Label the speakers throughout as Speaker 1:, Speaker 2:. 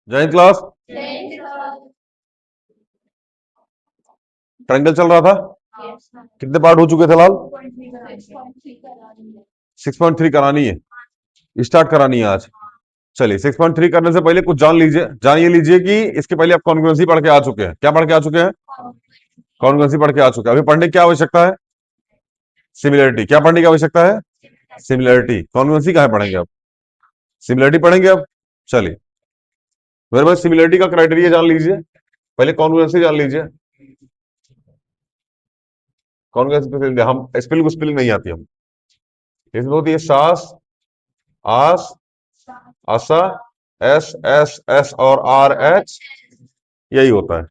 Speaker 1: जय class. Triangle चल रहा था। कितने पार्ट हो चुके थे लाल? 6.3 करानी है। स्टार्ट करानी है आज। चलिए 6.3 करने से पहले कुछ जान ये लीजिए कि इसके पहले आप कॉन्ग्रुएंसी पढ़ के आ चुके हैं। क्या पढ़ के आ चुके हैं? कॉन्ग्रुएंसी पढ़ के आ चुके हैं। अभी पढ़ने की क्या आवश्यकता है? सिमिलरिटी। क्या पढ़ने की आवश्यकता है? सिमिलरिटी। कॉन्ग्रुएंसी कहाँ पढ़ेंगे आप? सिमिलरिटी पढ़ेंगे आप। चलिए मेरे पास सिमिलरिटी का क्राइटेरिया जान लीजिए। पहले कॉन्ग्रुएंसी जान लीजिए। कॉन्ग्रुएंसी हम स्पेलिंग स्पेलिंग नहीं आती हम। इसमें होती है सास, आस, आसा, एस एस एस और आर एच। यही होता है।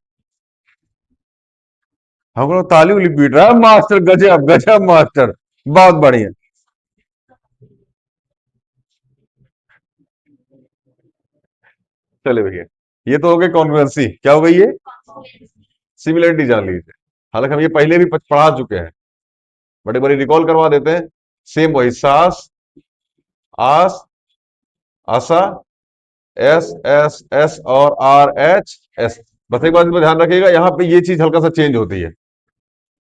Speaker 1: हम लोग ताली उली पीट रहा है। मास्टर गजब गजब मास्टर। बहुत बढ़िया। चले भैया ये तो हो गई कॉन्ग्रुएंसी। क्या हो गई ये? सिमिलरिटी जान लीजिए। हालांकि हम ये पहले भी पढ़ा चुके हैं। बड़े बड़े रिकॉल करवा देते हैं। सेम वही सास, आस, आसा, एस एस एस और आर एच एस। बस एक बात इसमें ध्यान रखिएगा, यहाँ पे ये चीज हल्का सा चेंज होती है।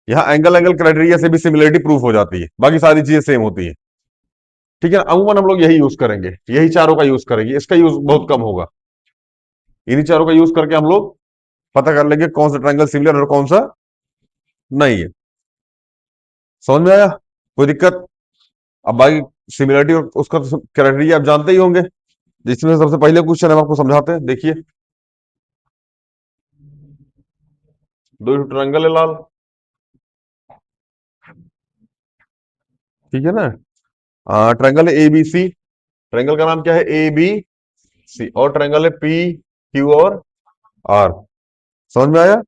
Speaker 1: यहाँ एंगल एंगल क्राइटेरिया से भी सिमिलरिटी प्रूफ हो जाती है, बाकी सारी चीजें सेम होती है। ठीक है ना? अमूमन हम लोग यही यूज करेंगे, यही चारों का यूज करेंगे। इसका यूज बहुत कम होगा। इन्हीं चारों का यूज करके हम लोग पता कर लेंगे कौन सा ट्रायंगल सिमिलर और कौन सा नहीं है। समझ में आया? कोई दिक्कत? अब बाकी सिमिलरिटी और उसका क्राइटेरिया आप जानते ही होंगे। जिसमें सबसे पहले क्वेश्चन हम आपको समझाते हैं। देखिए दो ट्रायंगल है लाल। ठीक है ना? ट्रायंगल है ए बी सी। ट्रायंगल का नाम क्या है? A B C. और ट्रायंगल है पी क्यू और आर। समझ में आया?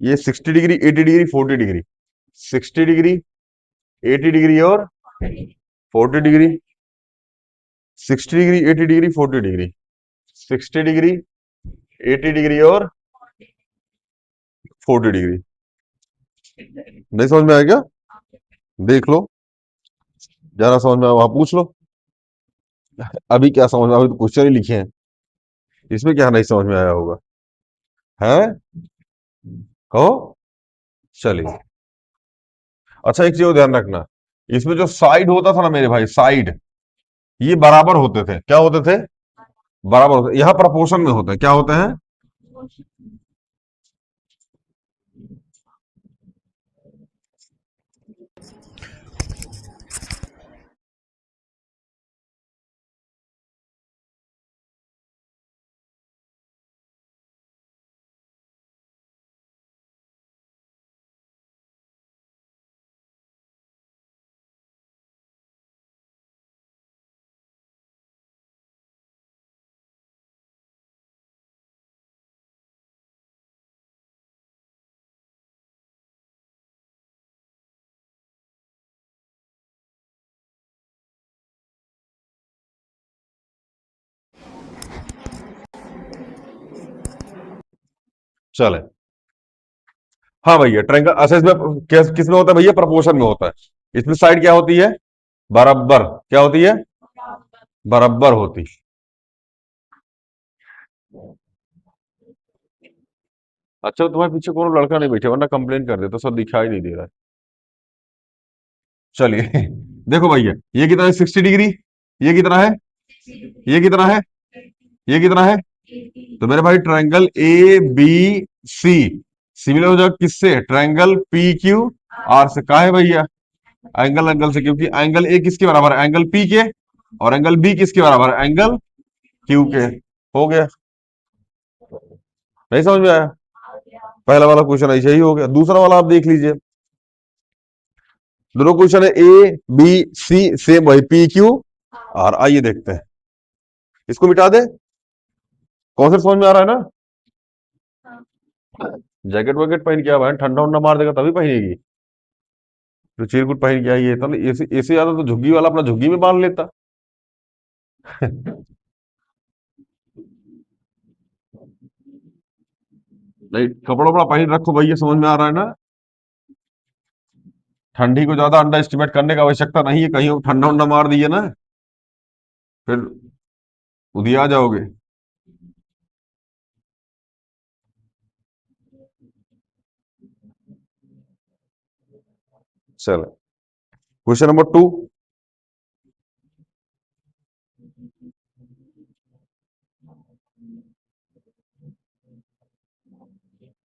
Speaker 1: ये 60 degree, 80 degree, 40 degree. 60 degree, 80 degree और 40 degree. 60 degree, 80 degree, 40 degree. 60 degree, 80 degree और 40 डिग्री। नहीं समझ में आया क्या? देख लो। जरा समझ में आया वहां पूछ लो। अभी क्या समझ में? अभी तो क्वेश्चन ही लिखे हैं। इसमें क्या नहीं समझ में आया होगा? है? कहो। चलिए। अच्छा एक चीज और ध्यान रखना। इसमें जो साइड होता था ना मेरे भाई, साइड ये बराबर होते थे। क्या होते थे? बराबर होते। यहाँ प्रपोर्शन में होते हैं। क्या होते हैं? चले। हाँ भैया ट्रायंगल अच्छा इसमें किस में होता है भैया? प्रपोर्शन में होता है। इसमें साइड क्या होती है? बराबर। क्या होती है? बराबर होती। अच्छा तुम्हारे पीछे कोनो लड़का नहीं बैठे वरना कंप्लेन कर दे तो सब दिखाई नहीं दे रहा है। चलिए देखो भैया ये कितना है? 60 डिग्री। ये कितना है? ये कितना है? ये कितना है? तो मेरे भाई triangle A B C similar हो जाएगा किससे? ट्रायंगल पी क्यू आर से। कहा है भैया? एंगल एंगल से, क्योंकि एंगल ए किसके बराबर है? एंगल पी के। और एंगल बी किसके बराबर है? एंगल क्यू के। हो गया। नहीं समझ में आया? पहला वाला क्वेश्चन ऐसे ही हो गया। दूसरा वाला आप देख लीजिए। दोनों क्वेश्चन है ए बी सी सेम वही पी क्यू आर। आइए देखते हैं। इसको मिटा दे। कौन सा समझ में आ रहा है ना? जैकेट वैकेट पहन के आवा है, ठंडा उंडा मार देगा तभी पहनेगी। तो चिरकुट पहन के आई है तो ऐसे ऐसे ज्यादा तो झुग्गी वाला अपना झुग्गी में बांध लेता। नहीं कपड़ा वपड़ा पहन रखो भैया। समझ में आ रहा है ना? ठंडी को ज्यादा अंडर एस्टिमेट करने की आवश्यकता नहीं है। कहीं ठंडा उंडा मार दिए ना फिर उधिया जाओगे। चलो क्वेश्चन नंबर 2।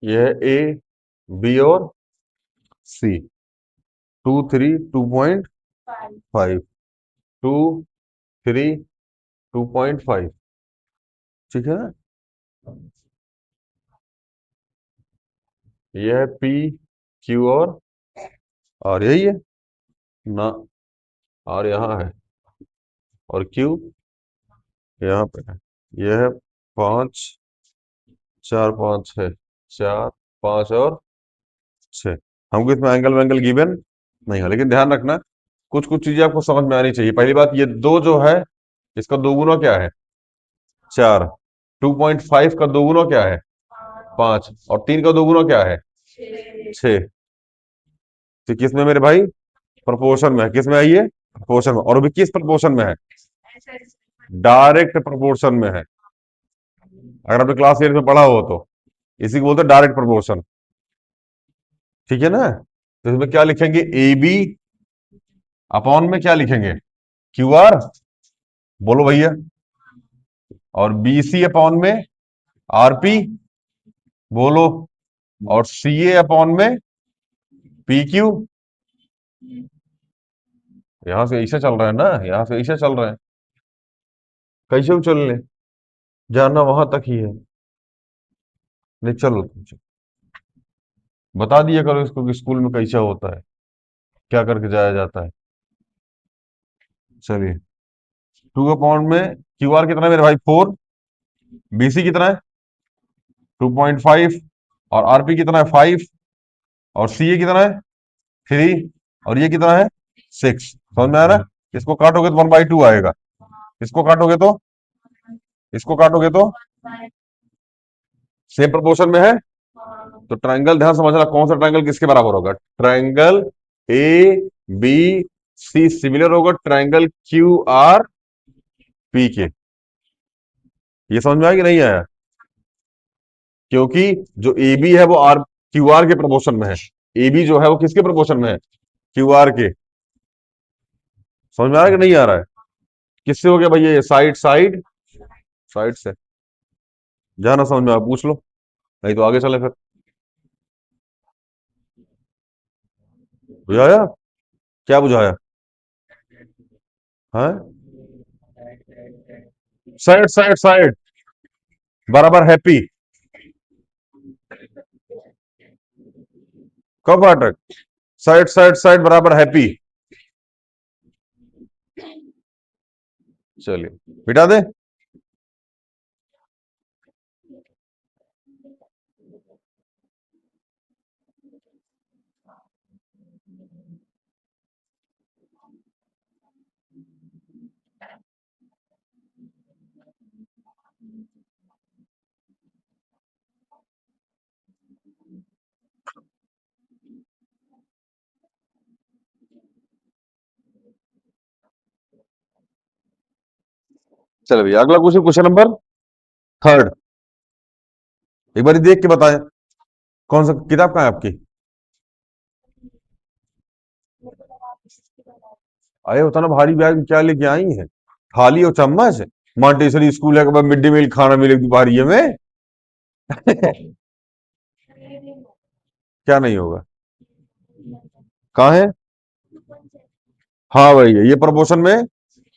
Speaker 1: यह है ए, बी और सी। 2, 3, 2.5, 2, 3, 2.5। ठीक है ना? यह है पी, क्यू और यही है ना। और यहाँ है, और क्यू यहाँ पे है। यह है 5, 4, 5 है, 4, 5 और 6। हमको इसमें एंगल वेंगल गिवन नहीं है, लेकिन ध्यान रखना कुछ कुछ चीजें आपको समझ में आनी चाहिए। पहली बात, ये दो जो है इसका दोगुना क्या है? 4। 2.5 का दोगुना क्या है? 5। और 3 का दोगुना क्या है? 6। तो किस में मेरे भाई? प्रोपोर्शन में है। किस में है ये? प्रोपोर्शन में। और भी किस प्रोपोर्शन में है? डायरेक्ट प्रोपोर्शन में है। अगर आपने क्लास 8 में पढ़ा हो तो इसी को बोलते हैं डायरेक्ट प्रोपोर्शन। ठीक है ना? तो इसमें क्या लिखेंगे? ए बी अपॉन में क्या लिखेंगे? Q R. बोलो भैया। और बी सी अपॉन में आर पी। बोलो। और सी ए अपॉन में पी क्यू। यहां से ऐसे चल रहा है ना, यहां से ऐसे चल रहा है। कैसे भी चल ले, जाना वहां तक ही है। नहीं चलो तुम चलो। बता दिया करो इसको कि स्कूल में कैसा होता है, क्या करके जाया जाता है। चलिए। 2 अपॉन में क्यू आर कितना है मेरे भाई? 4। बीसी कितना है? 2.5। और आरपी कितना है? 5। और सी ए कितना है? 3। और ये कितना है? 6। समझ में आ रहा है? इसको काटोगे तो 1/2 आएगा। इसको काटोगे तो, इसको काटोगे तो सेम प्रोपोर्शन में है। तो ट्रायंगल ध्यान समझना, कौन सा ट्रायंगल किसके बराबर होगा? Triangle A B C similar होगा ट्रायंगल क्यू आर पी के। ये समझ में आया कि नहीं आया? क्योंकि जो ए बी है वो आर क्यू आर के प्रोपोर्शन में है। ए बी जो है वो किसके प्रोपोर्शन में है? क्यू आर के। समझ में आ रहा है कि नहीं आ रहा है? किससे हो गया भैया ये? साइड साइड साइड से। जहां ना समझ में आप पूछ लो, नहीं तो आगे चले फिर। बुझाया? क्या बुझाया? हाँ, साइड साइड साइड बराबर हैप्पी। कब अटक? साइड साइड साइड बराबर हैप्पी। चलिए मिटा दे। चलो भैया अगला क्वेश्चन, क्वेश्चन नंबर 3। एक बार देख के बताएं, कौन सा किताब कहाँ है आपकी? अरे उतना भारी बैग क्या लेके आई है? थाली और चम्मच? मॉन्टेसरी स्कूल है कि मिड डे मील खाना मिलेगी दोपहर में? क्या नहीं होगा? कहाँ है? हाँ भैया ये प्रोपोर्शन में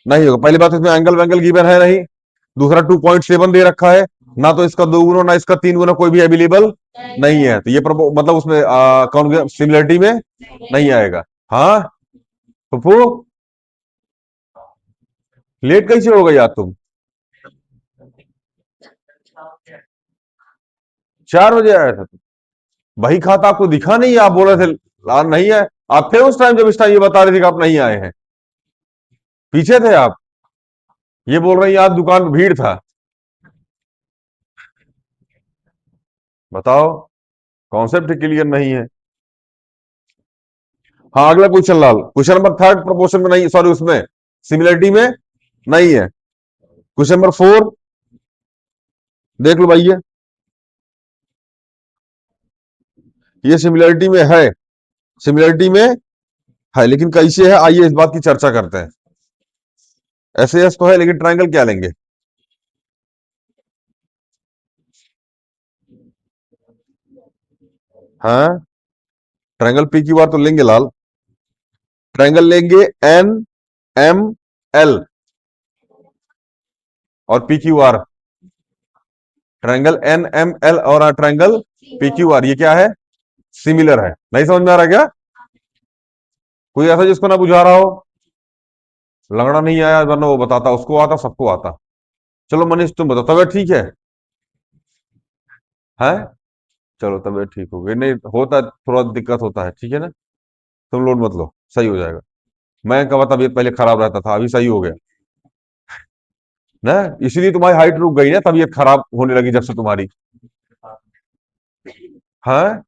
Speaker 1: नहीं होगा। पहली बात, इसमें एंगल वेंगल गिवन है नहीं। दूसरा 2.7 दे रखा है। ना तो इसका 2 गुना ना इसका 3 गुना कोई भी अवेलेबल नहीं है। तो ये मतलब उसमें कौन सिमिलरिटी में नहीं आएगा। हाँ पप्पू, लेट कैसे हो गई यार तुम? 4 बजे आया था तुम? वही खाता आपको दिखा नहीं? आप बोल रहे थे नहीं है। आप थे उस टाइम जब इस टाइम ये बता रहे थे कि आप नहीं आए हैं? पीछे थे आप? ये बोल रहे हैं आज दुकान में भीड़ था। बताओ, कॉन्सेप्ट क्लियर नहीं है। हाँ अगला क्वेश्चन लाल, क्वेश्चन नंबर 3 प्रोपोर्शन में नहीं, सॉरी उसमें सिमिलरिटी में नहीं है। क्वेश्चन नंबर 4 देख लो भाई, ये सिमिलरिटी में है। सिमिलरिटी में है, लेकिन कैसे है आइए इस बात की चर्चा करते हैं। ऐसे एस तो है, लेकिन ट्रायंगल क्या लेंगे? हाँ, ट्रायंगल पी क्यू आर तो लेंगे लाल। ट्रायंगल लेंगे एन एम एल और P Q R. Triangle N M L और ट्रायंगल पी क्यू आर, ये क्या है? सिमिलर है। नहीं समझ में आ रहा क्या? कोई ऐसा जिसको ना बुझा रहा हो? लंगड़ा नहीं आया वरना वो बताता, उसको आता, सबको आता। चलो मनीष तुम बताओ, तबीयत ठीक है? चलो तबीयत ठीक हो गई, नहीं होता है, थोड़ा दिक्कत होता है, ठीक है ना? तुम लोड मत लो, सही हो जाएगा। मैं कहा तबीयत पहले खराब रहता था, अभी सही हो गया ना। इसीलिए तुम्हारी हाइट रुक गई ना, तबीयत खराब होने लगी जब से तुम्हारी। हाँ,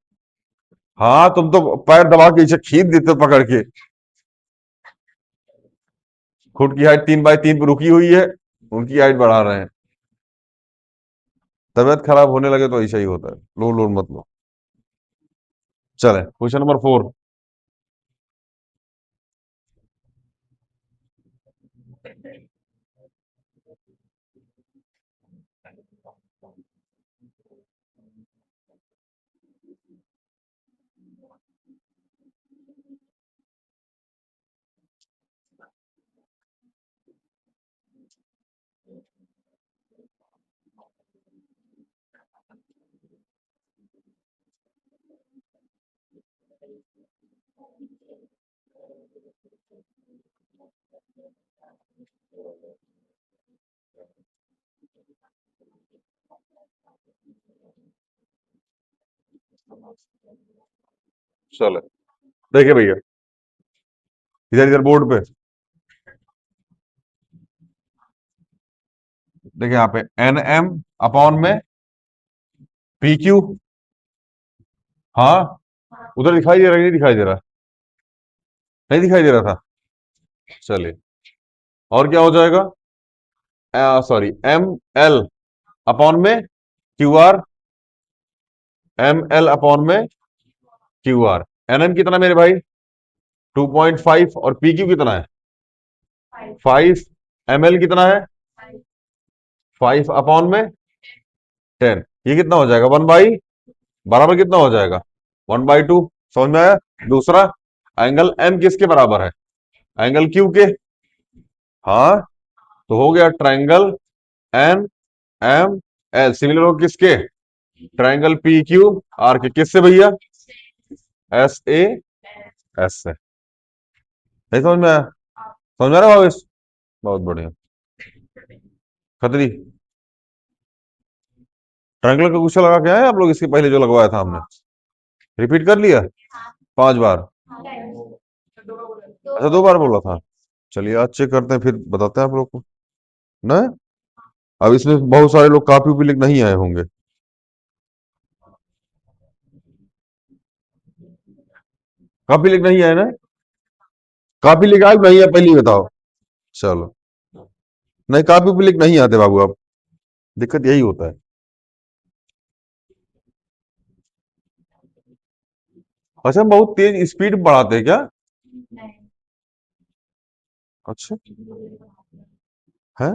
Speaker 1: हाँ, तुम तो पैर दबा के इसे खींच देते हो पकड़ के। खुद की हाइट 3 बाई 3 पे रुकी हुई है, उनकी हाइट बढ़ा रहे हैं। तबीयत खराब होने लगे तो ऐसा ही होता है, लोड लोड मत लो। चले क्वेश्चन नंबर 4। चले देखिए भैया, इधर इधर बोर्ड पे देखिए, यहाँ पे एन एम अपॉन में पी क्यू। हाँ, उधर दिखाई दे रहा है कि नहीं दिखाई दे रहा? नहीं दिखाई दे रहा था। चलिए, और क्या हो जाएगा? सॉरी, एम एल अपॉन में Q R. M L upon में क्यू आर। एन एम कितना मेरे भाई? 2.5। और पी क्यू कितना है? 5। एम एल कितना है? 5 अपॉन में 10। ये कितना हो जाएगा? 1 बाई, बराबर कितना हो जाएगा? 1/2। समझ में आया? दूसरा, एंगल एम किसके बराबर है? एंगल क्यू के। हाँ, तो हो गया triangle N M L similar हो किसके? ट्रायंगल पी क्यू आर के। किससे भैया? एस ए एस से। नहीं समझ में आया? समझ में आ रहा है भावेश? बहुत बढ़िया। खतरी, ट्रायंगल का क्वेश्चन लगा के आए आप लोग इसके पहले जो लगवाया था हमने? रिपीट कर लिया 5 बार? अच्छा, 2 बार बोला था। चलिए आज चेक करते हैं, फिर बताते हैं आप लोग को ना। अब इसमें बहुत सारे लोग कॉपी भी लिख नहीं आए होंगे। कॉपी लिख नहीं आए ना? कॉपी लिख आए नहीं है, पहले ही बताओ। चलो, नहीं कॉपी भी लिख नहीं आते बाबू आप, दिक्कत यही होता है। अच्छा, हम बहुत तेज स्पीड बढ़ाते हैं क्या? अच्छा है।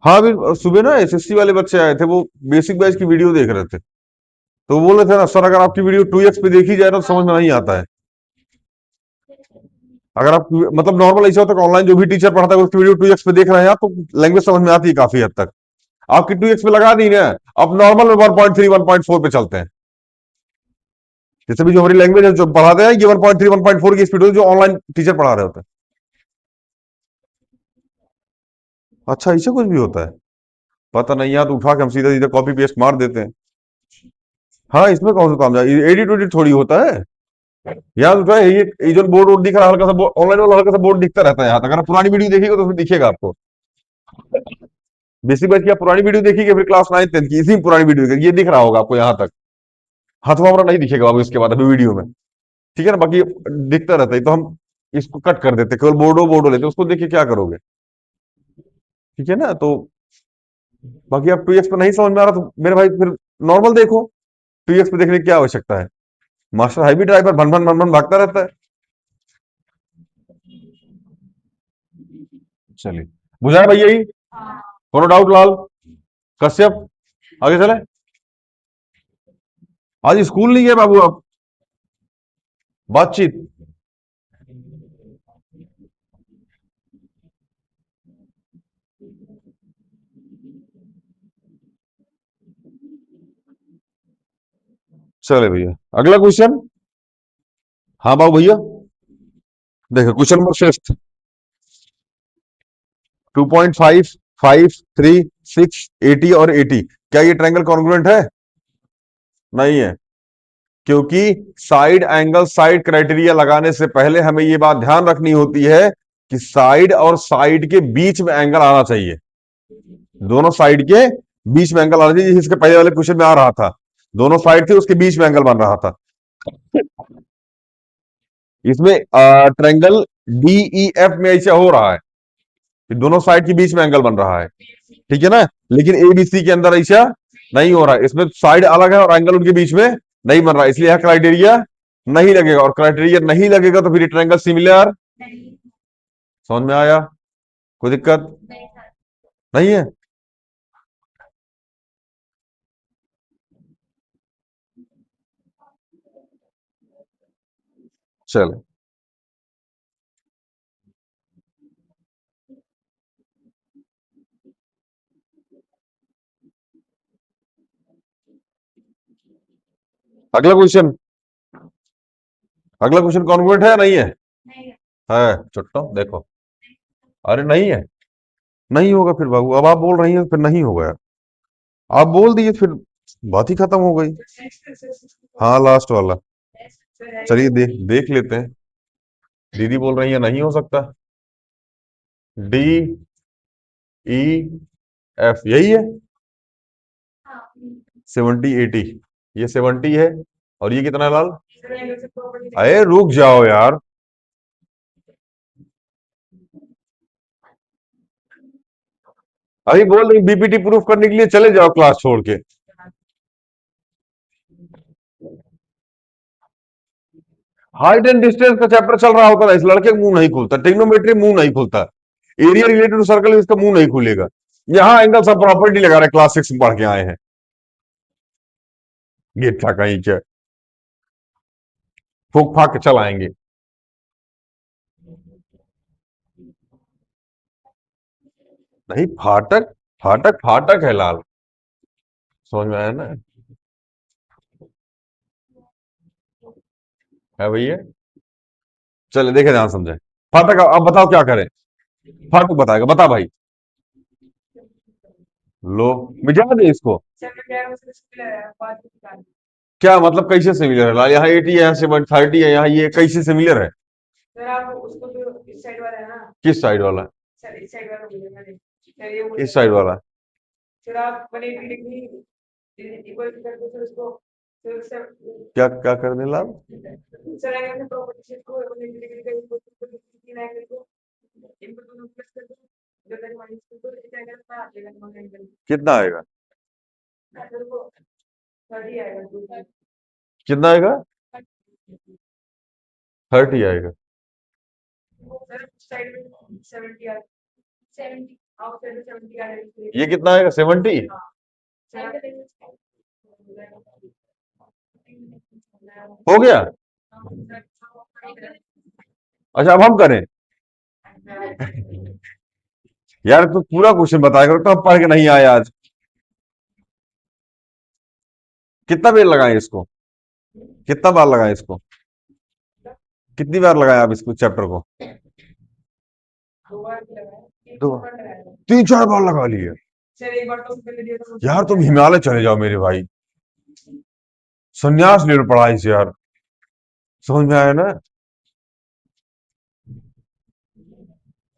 Speaker 1: हाँ, अभी सुबह ना एसएससी वाले बच्चे आए थे, वो बेसिक बैच की वीडियो देख रहे थे, तो वो बोल रहे थे ना सर, अगर आपकी वीडियो 2x पे देखी जाए ना तो समझ में नहीं आता है। अगर आप मतलब नॉर्मल ऐसा होता है, ऑनलाइन जो भी टीचर पढ़ाता है उसकी वीडियो 2x पे देख रहे हैं आप, तो लैंग्वेज समझ में आती है काफी हद तक। आपकी 2x पे लगा दी ना, अब नॉर्मल में 1.3 1.4 पे चलते हैं। जैसे भी जो हमारी लैंग्वेज है जो पढ़ाते हैं, ये 1.3 1.4 की स्पीड होती है जो ऑनलाइन टीचर पढ़ा रहे होते हैं। अच्छा, ऐसे कुछ भी होता है? पता नहीं, यार तो उठा के हम सीधा सीधा कॉपी पेस्ट मार देते हैं। हाँ, इसमें कौन सा काम जाए, एडिट वेडिट थोड़ी होता है। यहाँ तो है ये जो बोर्ड वोर्ड दिख रहा है, हल्का सा ऑनलाइन वाला हल्का सा बोर्ड दिखता रहता है यहाँ तक। अगर आप पुरानी वीडियो देखिएगा तो फिर दिखेगा आपको। बेसिक बैच की आप पुरानी वीडियो देखिए, फिर क्लास 9 10 की, इसी में पुरानी वीडियो ये दिख रहा होगा आपको यहाँ तक। हाथों हमारा नहीं दिखेगा बाबू इसके बाद अभी वीडियो में। ठीक है ना? बाकी दिखता रहता है, तो हम इसको कट कर देते, केवल बोर्डो बोर्डो लेते, उसको देख के क्या करोगे? ठीक है ना? तो बाकी आप 2x पे नहीं समझ में आ रहा तो मेरे भाई फिर नॉर्मल देखो। 2x पे देखने की क्या आवश्यकता है? मास्टर हाईवी ड्राइवर भन भन भन भन भागता रहता है। चलिए, बुझाए भैया यही, कोनो डाउट लाल? कश्यप, आगे चले। आज स्कूल नहीं गए बाबू आप? बातचीत। चले भैया, अगला क्वेश्चन। हाँ बाबू भैया, देखो क्वेश्चन नंबर फिफ्थ। 2.5, 5, 3, 6, 80 और 80, क्या ये ट्रायंगल कॉन्ग्रुएंट है? नहीं है, क्योंकि साइड एंगल साइड क्राइटेरिया लगाने से पहले हमें ये बात ध्यान रखनी होती है कि साइड और साइड के बीच में एंगल आना चाहिए। दोनों साइड के बीच में एंगल आना चाहिए, इसके पहले वाले क्वेश्चन में आ रहा था। दोनों साइड थे, उसके बीच में एंगल बन रहा था। इसमें ट्रायंगल DEF में ऐसा हो रहा है कि दोनों साइड के बीच में एंगल बन रहा है, ठीक है ना। लेकिन ABC के अंदर ऐसा नहीं हो रहा है, इसमें साइड अलग है और एंगल उनके बीच में नहीं बन रहा है, इसलिए यह क्राइटेरिया नहीं लगेगा। और क्राइटेरिया नहीं लगेगा तो फिर ट्रायंगल सिमिलर। समझ में आया? कोई दिक्कत नहीं है? चलो, अगला क्वेश्चन। अगला क्वेश्चन कॉन्ग्रुएंट है नहीं है? है चुट्टो देखो। अरे नहीं है, नहीं होगा फिर बाबू, अब आप बोल रही हैं फिर नहीं होगा यार। आप बोल दिए फिर बात ही खत्म हो गई। हाँ लास्ट वाला, चलिए देख लेते हैं। दीदी बोल रही है नहीं हो सकता। DEF यही है, 70, 80। ये 70 है और ये कितना है लाल? अरे रुक जाओ यार, अभी बोल रही BPT प्रूफ करने के लिए चले जाओ क्लास छोड़ के। हाइट एंड डिस्टेंस का चैप्टर चल रहा होता है, इस लड़के का मुंह नहीं खुलता, ट्रिग्नोमेट्री मुंह नहीं खुलता, एरिया रिलेटेड टू सर्कल इसका मुंह नहीं खुलेगा। यहाँ एंगल सब प्रॉपर्टी लगा रहे, क्लास 6 में पढ़ के आए हैं। ये था कहीं क्या, फूक फाक के चल आएंगे। नहीं, फाटक फाटक फाटक है लाल। समझ में आया ना? है भैया, चले देखे ध्यान समझे। फाटक, अब बताओ क्या करें? फाटक बताएगा, बता भाई। लो, मिटा दे इसको। क्या मतलब कैसे सिमिलर है लाल? यहाँ 80 है, यहाँ 30 है, यहाँ ये कैसे सिमिलर है? किस साइड वाला? इस साइड वाला? क्या क्या करने लाल? कितना आएगा? कितना आएगा? 30 आएगा। ये कितना आएगा? 70। हो गया। अच्छा, अब हम करें? यार तू पूरा क्वेश्चन बताया करो, तो हम पढ़ के नहीं आए आज। कितना बेर लगाए इसको? कितना बार लगाए इसको? कितनी बार लगाया आप इसको चैप्टर को? दो, 3-4 बार लगा लिए। यार तुम हिमालय चले जाओ मेरे भाई, संन्यास ले लो पढ़ाई से यार। समझ में आया ना?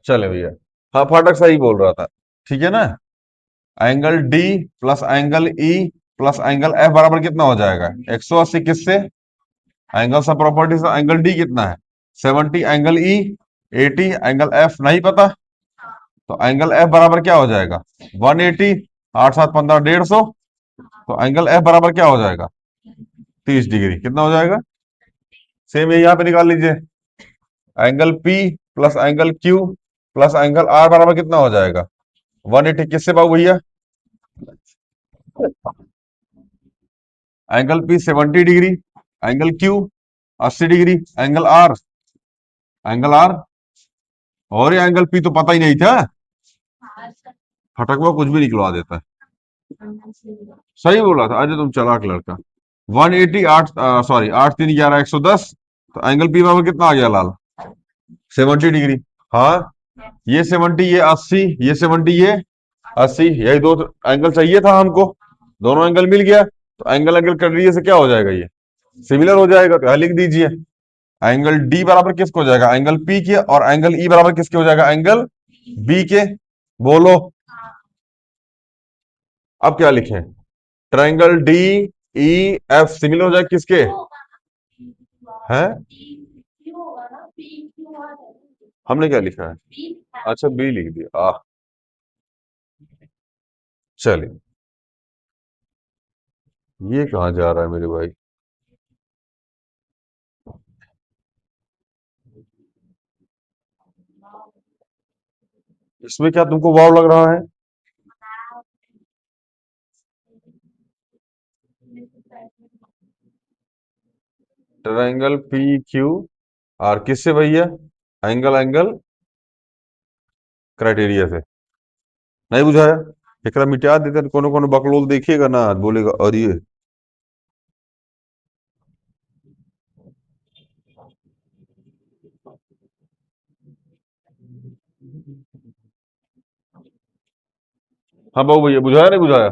Speaker 1: चले भैया, हाँ फाटक सही बोल रहा था, ठीक है ना। Angle D plus angle E plus angle F बराबर कितना हो जाएगा? 180 किससे? एंगल सब प्रॉपर्टी से एंगल D कितना है? 70 एंगल E, 80 एंगल F नहीं पता, तो एंगल F बराबर क्या हो जाएगा? 180, 8 7 15 150, तो एंगल F बराबर क्या हो जाएगा? 30 डिग्री। कितना हो जाएगा? सेम ये यहाँ पे निकाल लीजिए, angle P plus angle Q plus angle R बराबर कितना हो जाएगा 180 किससे पाऊ भैया angle P 70 degree angle Q 80 degree angle R और ये एंगल पी तो पता ही नहीं था फटक हुआ कुछ भी निकलवा देता है सही बोला था अजय तुम चालाक लड़का 180 आठ सॉरी 8 3 11 110 तो एंगल पी बराबर कितना आ गया लाल 70 डिग्री हाँ ये 70 ये 80 ये 70 ये 80 यही दो एंगल चाहिए था हमको दोनों एंगल मिल गया तो एंगल एंगल कर लीजिए से क्या हो जाएगा ये सिमिलर हो जाएगा तो यह लिख दीजिए एंगल डी बराबर किसको हो जाएगा एंगल पी के और एंगल ई बराबर किसके हो जाएगा एंगल बी के बोलो अब क्या लिखें triangle D E F similar हो जाएगा किसके हैं हमने क्या लिखा है अच्छा बी लिख दिया चलिए ये कहाँ जा रहा है मेरे भाई इसमें क्या तुमको वाव लग रहा है ट्रायंगल पी क्यू आर किससे भैया एंगल एंगल क्राइटेरिया से नहीं बुझाया एकरा मिटा देते कोनो कोनो बकलोल देखिएगा ना बोलेगा और ये हाँ बाबू भैया बुझाया नहीं बुझाया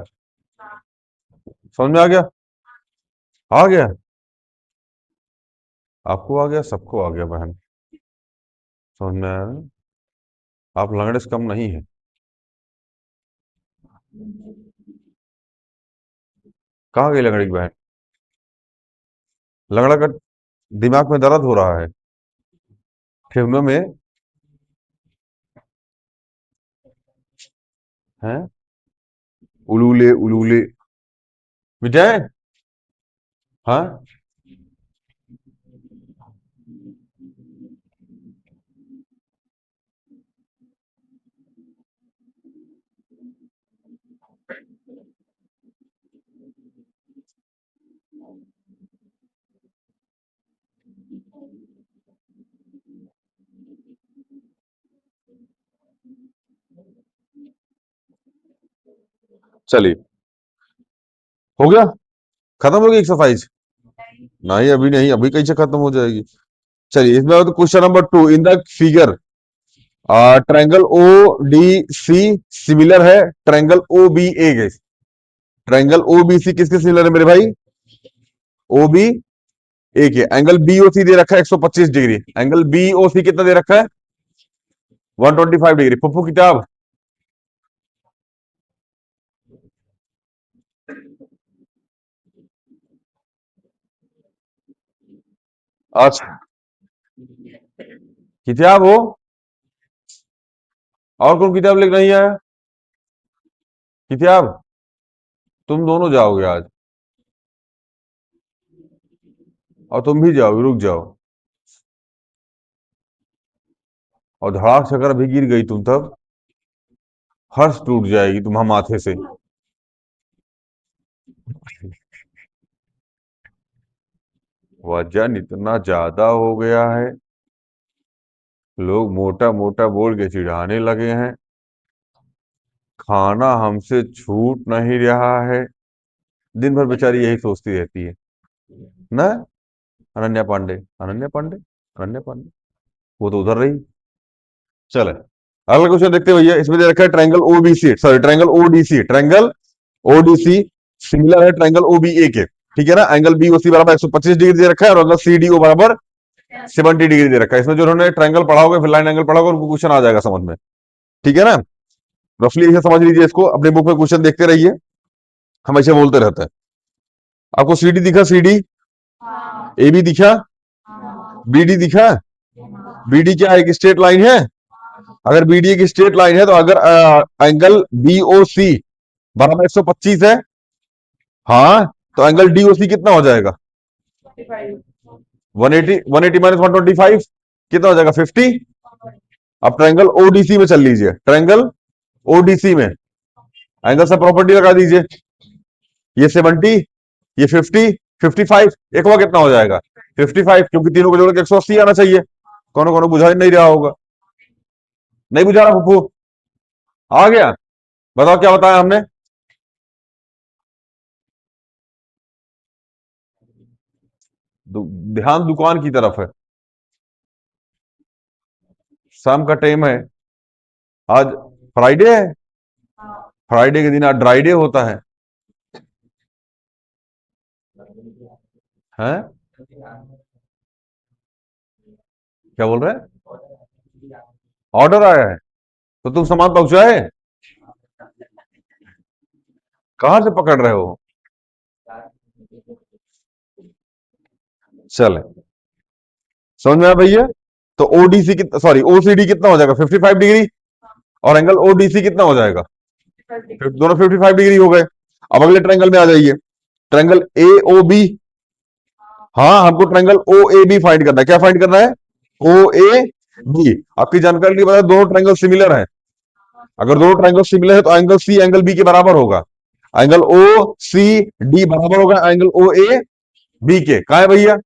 Speaker 1: समझ में आ गया आ गया आपको आ गया सबको आ गया बहन समझ में आया ना? आप लंगड़े से कम नहीं है कहाँ गई लंगड़ी की बहन लंगड़ा का दिमाग में दर्द हो रहा है ठेहुनों में हैं उलूले उलूले मिटाए हाँ चलिए हो गया खत्म हो गई एक्सरसाइज नहीं अभी नहीं अभी कैसे खत्म हो जाएगी चलिए इसमें तो question number 2 in the figure triangle O D C similar है ट्रायंगल ओ बी ए के ट्रायंगल ओ बी सी किसके सिमिलर है मेरे भाई ओ बी ए के एंगल बी ओ सी दे रखा है 125 डिग्री एंगल बी ओ सी कितना दे रखा है 125 डिग्री पप्पू किताब अच्छा किताब हो और कौन किताब लिख नहीं है किताब तुम दोनों जाओगे आज और तुम भी जाओ रुक जाओ और धड़ाक से अगर भी गिर गई तुम तब हर्ष टूट जाएगी तुम्हारा माथे से वजन इतना ज्यादा हो गया है लोग मोटा मोटा बोल के चिढ़ाने लगे हैं खाना हमसे छूट नहीं रहा है दिन भर बेचारी यही सोचती रहती है ना अनन्या पांडे अनन्या पांडे अनन्या पांडे वो तो उधर रही चले अगला क्वेश्चन देखते हैं भैया इसमें दे रखा है triangle OBC sorry triangle ODC similar है ट्रायंगल ओबीए के ठीक है ना एंगल बीओसी बराबर 125 डिग्री दे रखा है और एंगल सीडीओ बराबर 70 डिग्री दे रखा है इसमें जो उन्होंने ट्रायंगल पढ़ा होगा फिर लाइन एंगल पढ़ा होगा उनको क्वेश्चन आ जाएगा समझ में ठीक है ना रफली ऐसे समझ लीजिए इसको अपने बुक में क्वेश्चन देखते रहिए हम ऐसे बोलते रहते हैं आपको सीडी दिखा सीडी ए बी दिखा बीडी दिखा बीडी क्या है एक स्ट्रेट लाइन है अगर बीडी एक स्ट्रेट लाइन है तो अगर एंगल बीओसी बराबर 125 है हाँ तो एंगल डीओसी कितना हो जाएगा 180 180 माइनस 125 कितना हो जाएगा 50 अब ट्रायंगल ओडीसी में चल लीजिए, ट्रायंगल ओडीसी में एंगल से प्रॉपर्टी लगा दीजिए। ये 70, ये 50, 55, एक हुआ कितना हो जाएगा 55, क्योंकि तीनों को जोड़ के 180 आना चाहिए। कौन कौन बुझा ही नहीं रहा होगा, नहीं बुझा रहा पप्पू, आ गया? बताओ क्या बताया हमने? ध्यान दुकान की तरफ है, शाम का टाइम है, आज फ्राइडे है, फ्राइडे के दिन आज ड्राई डे होता है। हैं? क्या बोल रहे हैं? ऑर्डर आया है तो तुम सामान पहुंचाए? कहां से पकड़ रहे हो? चले, समझ में आया भैया? तो ओडीसी कितना, सॉरी ओसीडी कितना हो जाएगा 55 डिग्री, और एंगल ओडीसी कितना हो जाएगा, दोनों 55 डिग्री हो गए। अब अगले ट्रायंगल में आ जाइए, ट्रायंगल ए ओ बी। हाँ, हमको triangle O A B find करना है। क्या फाइंड करना है? O A B. आपकी जानकारी के लिए बता, दोनों ट्रायंगल सिमिलर है। अगर दोनों ट्रायंगल सिमिलर है तो एंगल सी एंगल बी के बराबर होगा। एंगल ओ सी डी बराबर होगा एंगल ओ ए बी के। कहा है भैया?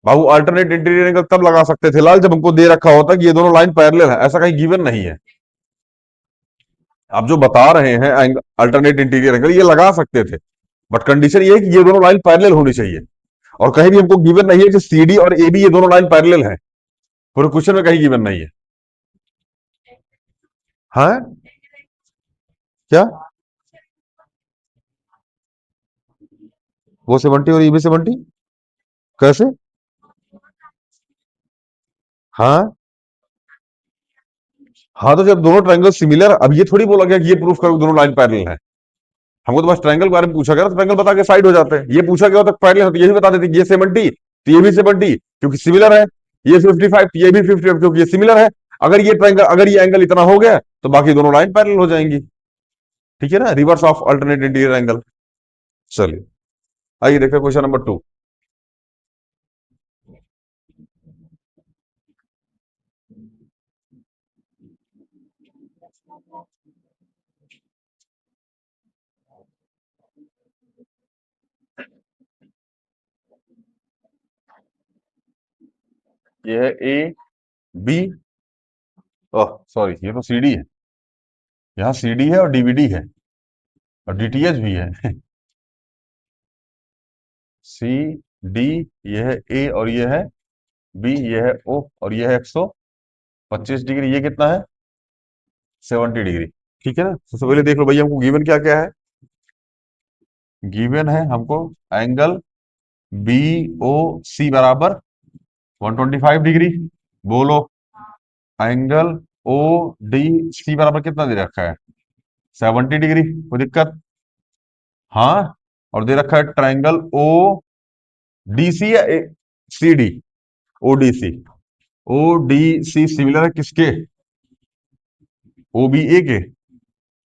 Speaker 1: बाबू अल्टरनेट इंटीरियर एंगल तब लगा सकते थे लाल, जब हमको दे रखा होता कि ये दोनों लाइन पैरेलल है, ऐसा कहीं गिवन नहीं है। आप जो बता रहे हैं अल्टरनेट इंटीरियर एंगल, ये लगा सकते थे, बट कंडीशन ये है कि ये दोनों लाइन पैरेलल होनी चाहिए। और कहीं भी हमको गिवन नहीं है कि सीडी और ए बी ये दोनों लाइन पैरेलल है, पूरे क्वेश्चन में कहीं गिवन नहीं है। हाँ, क्या? वो 70 और ये भी 70 कैसे? हाँ, हाँ, तो जब दोनों ट्रायंगल सिमिलर, अब ये थोड़ी बोला गया कि ये प्रूफ करो दोनों लाइन पैरेलल है। हमको तो बस ट्रायंगल के बारे में पूछा गया, तो ट्रायंगल बता के साइड हो जाते हैं। ये पूछा गया होता पैरेलल है तो ये भी बता देते कि ये 70 तो ये भी 70 क्योंकि सिमिलर है, ये 55 तो ये भी 55 क्योंकि ये सिमिलर है। अगर ये ट्रायंगल, अगर ये एंगल इतना हो गया तो बाकी दोनों लाइन पैरेलल हो जाएंगी। ठीक है ना, reverse of alternate interior angle. चलिए, आइए देखते हैं क्वेश्चन नंबर 2। ये है ए बी, ओह सॉरी, ये तो सीडी है, यहाँ सीडी है और डीवीडी है और डीटीएच भी है। सी डी, ये है ए और ये है बी, ये है ओ और ये है 125 डिग्री, ये कितना है 70 डिग्री। ठीक है ना, सबसे पहले देख लो भैया हमको गिवन क्या क्या है। गिवन है हमको एंगल बी ओ सी बराबर 125 डिग्री। बोलो, एंगल ओ डी सी बराबर कितना दे रखा है 70 डिग्री। कोई दिक्कत? हाँ, और दे रखा है ट्रायंगल ओ डी सी या C D, O D C. O D C similar है किसके? ओ बी ए के,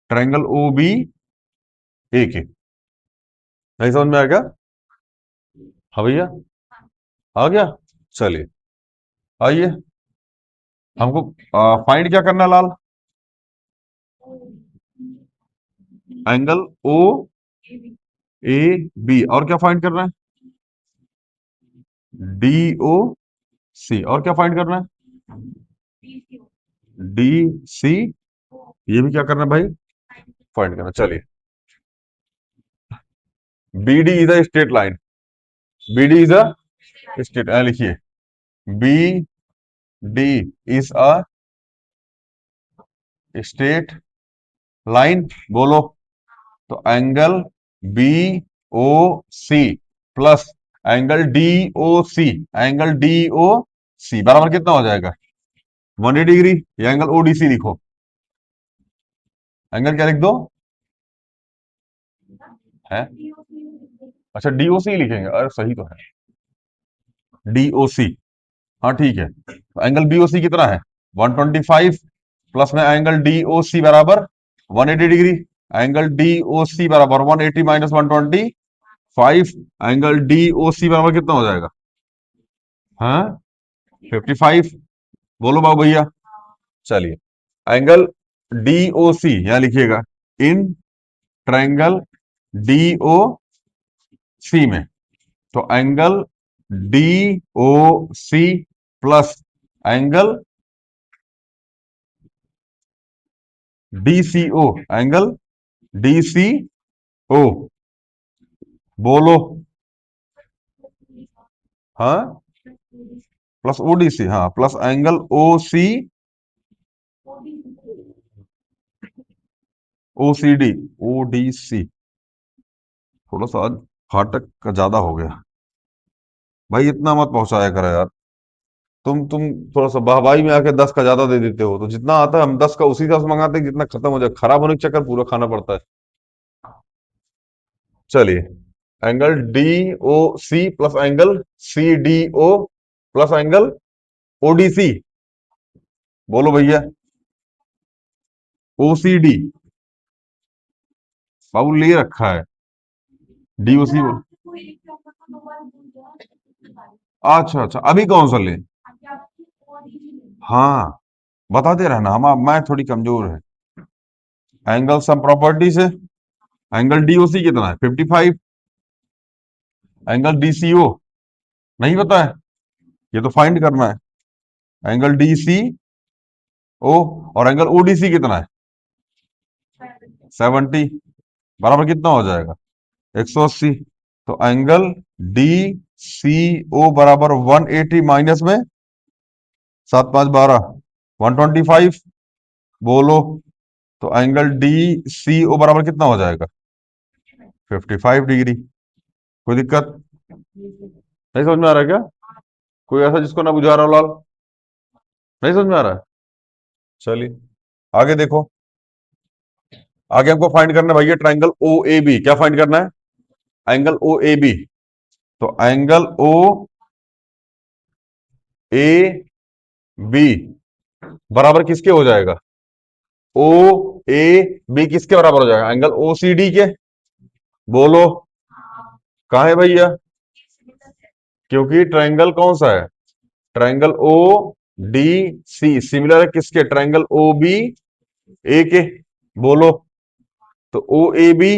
Speaker 1: ट्रायंगल ओ बी ए के। नहीं समझ में आ गया? हाँ भैया, आ गया। चलिए, आइए, हमको फाइंड क्या करना है लाल? एंगल ओ ए बी, और क्या फाइंड करना है? डी ओ सी, और क्या फाइंड करना है? डी सी, ये भी क्या करना है भाई? फाइंड करना। चलिए, B D is a straight line, B D is a straight, लिखिए B D is a straight line. बोलो, तो angle B O C plus angle D O C, angle D O C बराबर कितना हो जाएगा 180 degree. या angle Odissi लिखो, angle क्या लिख दो है? अच्छा, डीओसी लिखेंगे, अरे सही तो है, डीओसी। हाँ ठीक है, तो एंगल बीओसी कितना है 125, प्लस में एंगल डीओसी बराबर 180 डिग्री। एंगल डीओसी बराबर 180 माइनस 125, एंगल डीओसी बराबर कितना हो जाएगा? हाँ, 55। बोलो बाबू भैया। चलिए, एंगल डीओसी यहां लिखिएगा, इन ट्रायंगल डीओ सी में, तो angle D O C plus angle DCO, angle DCO, बोलो। हाँ, प्लस ओडीसी, हाँ, plus angle OC, OCD, ODC. थोड़ा सा आज फाटक का ज्यादा हो गया भाई, इतना मत पहुंचाया करो यार। तुम थोड़ा सा वाहवाही में आके 10 का ज्यादा दे देते हो, तो जितना आता है हम 10 का उसी हिसाब से मंगाते हैं जितना खत्म हो जाए, खराब होने के चक्कर पूरा खाना पड़ता है। चलिए, angle D O C plus angle C D O plus angle ODC, बोलो भैया। ओसीडी बाबू ले रखा है, डीओसी अच्छा अच्छा, अभी कौन सा ले? हाँ, बताते रहना, हम मैं थोड़ी कमजोर है। एंगल सम प्रॉपर्टी से एंगल डीओसी कितना है? 55। एंगल डीसीओ नहीं पता है, ये तो फाइंड करना है। एंगल डीसी ओ और एंगल ओडीसी कितना है? 70, बराबर कितना हो जाएगा? 180। तो एंगल डी सी ओ बराबर 180 माइनस में 7 5 12, 125, बोलो। तो एंगल डी सी ओ बराबर कितना हो जाएगा? 55 डिग्री। कोई दिक्कत नहीं समझ में आ रहा है क्या? कोई ऐसा जिसको ना बुझा रहा हो लाल? नहीं समझ में आ रहा है? चलिए, आगे देखो। आगे हमको फाइंड करना है भैया ट्राइंगल ओ ए बी। क्या फाइंड करना है? Angle O A B. तो एंगल ओ ए बी बराबर किसके हो जाएगा? ओ ए बी किसके बराबर हो जाएगा? एंगल ओ सी डी के, बोलो। कहा है भैया? क्योंकि ट्रायंगल कौन सा है? Triangle O D C similar है किसके? ट्रायंगल ओ बी ए के, बोलो। तो O A B,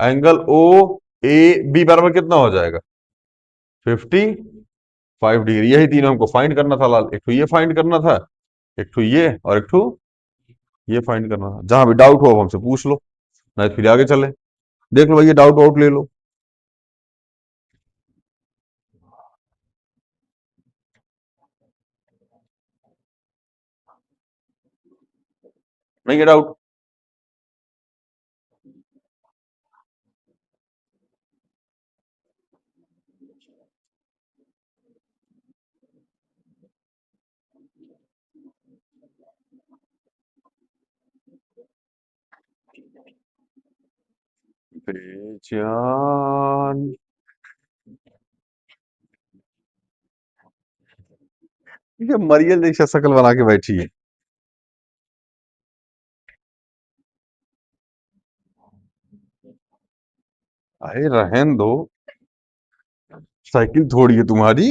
Speaker 1: angle O A B बराबर कितना हो जाएगा? 55 डिग्री। यही तीनों हमको फाइंड करना था लाल, एक तो ये फाइंड करना था, एक तो ये, और एक तो ये फाइंड करना था। जहां भी डाउट हो अब हमसे पूछ लो, नहीं तो फिर आगे चले। देख लो भैया, डाउट वाउट ले लो। नहीं है डाउट? बेजान, ये मरियल जैसा शक्ल बना के बैठी है। अरे रहन दो, साइकिल थोड़ी है तुम्हारी।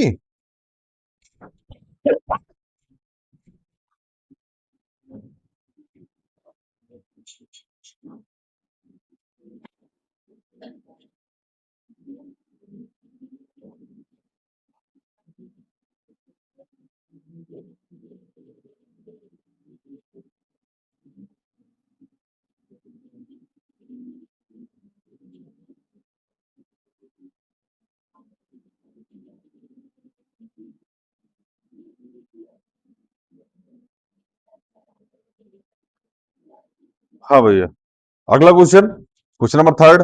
Speaker 1: हाँ भैया, अगला question, question number third.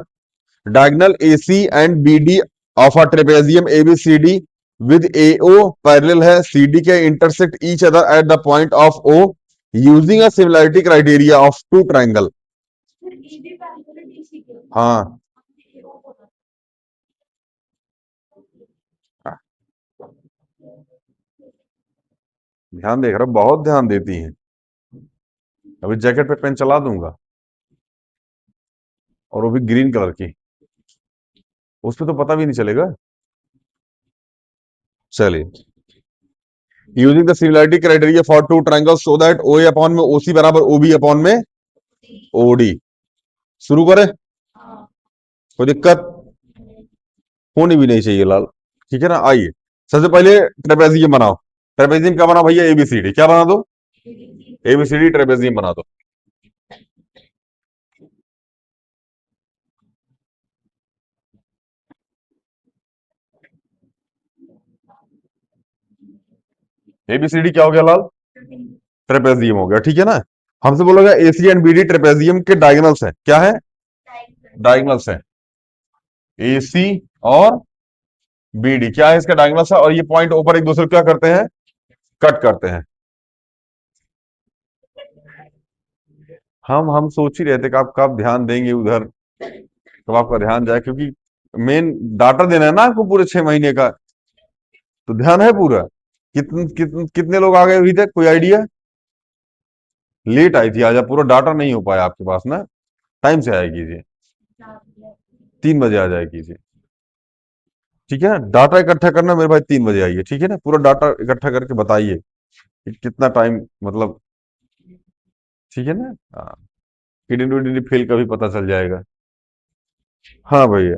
Speaker 1: Diagonal AC and BD of a trapezium ABCD with AO parallel है, CD के intersect each other at the point of O using a similarity criteria of two triangle. हाँ, ध्यान देख रहा, बहुत ध्यान देती हैं। अभी जैकेट पे पेन चला दूंगा, और वो भी ग्रीन कलर की, उस पे तो पता भी नहीं चलेगा। चलिए, using the similarity criteria for two triangles so that O A upon में ओसी बराबर ओबी अपॉन में ओडी। शुरू करें? कोई दिक्कत होनी भी नहीं चाहिए लाल। ठीक है ना, आइए सबसे पहले ट्रेपेजियम बनाओ। ट्रेपेजियम क्या बना भैया? एबीसीडी क्या बना दो? एबीसीडी ट्रेपेजियम बना दो। एबीसीडी क्या हो गया लाल? ट्रेपेजियम हो गया, ठीक है ना। हमसे बोलोगे एसी एंड बीडी ट्रेपेजियम के डायगोनल्स है, क्या है? डायगोनल्स है। एसी और बीडी क्या है इसका डायगोनल्स है, और ये पॉइंट ऊपर एक दूसरे को क्या करते हैं? कट करते हैं। हम सोच ही रहे थे कि आप कब ध्यान देंगे उधर, कब आपका ध्यान जाए, क्योंकि मेन डाटा देना है ना आपको पूरे 6 महीने का, तो ध्यान है पूरा। कितने लोग आ गए अभी तक, कोई आइडिया? लेट आई थी आज, आप पूरा डाटा नहीं हो पाया आपके पास ना। टाइम से आया कीजिए, 3 बजे आ जाए कीजिए। ठीक है ना, डाटा इकट्ठा करना मेरे भाई, 3 बजे आइए, ठीक है ना। पूरा डाटा इकट्ठा करके बताइए कि कितना टाइम मतलब, ठीक है ना। हाँ, किडनी विडनी फेल का भी पता चल जाएगा। हाँ भैया,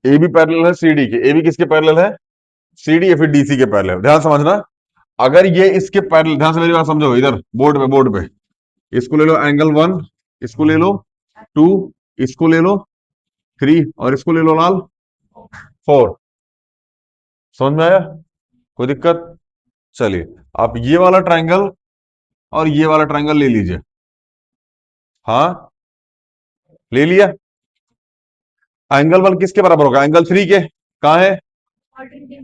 Speaker 1: ए बी पैरेलल है सीडी के। ए बी किसके पैरेलल है? सीडी या फिर डीसी के पैरेलल। ध्यान समझना, अगर ये इसके पैरेलल, ध्यान से मेरी बात समझो इधर बोर्ड पे, बोर्ड पे इसको ले लो एंगल 1, इसको ले लो 2, इसको ले लो 3, और इसको ले लो लाल 4। समझ में आया? कोई दिक्कत? चलिए, आप ये वाला ट्रायंगल और ये वाला ट्रायंगल ले लीजिए। हाँ, ले लिया। एंगल 1 किसके बराबर होगा? एंगल 3 के। कहा है?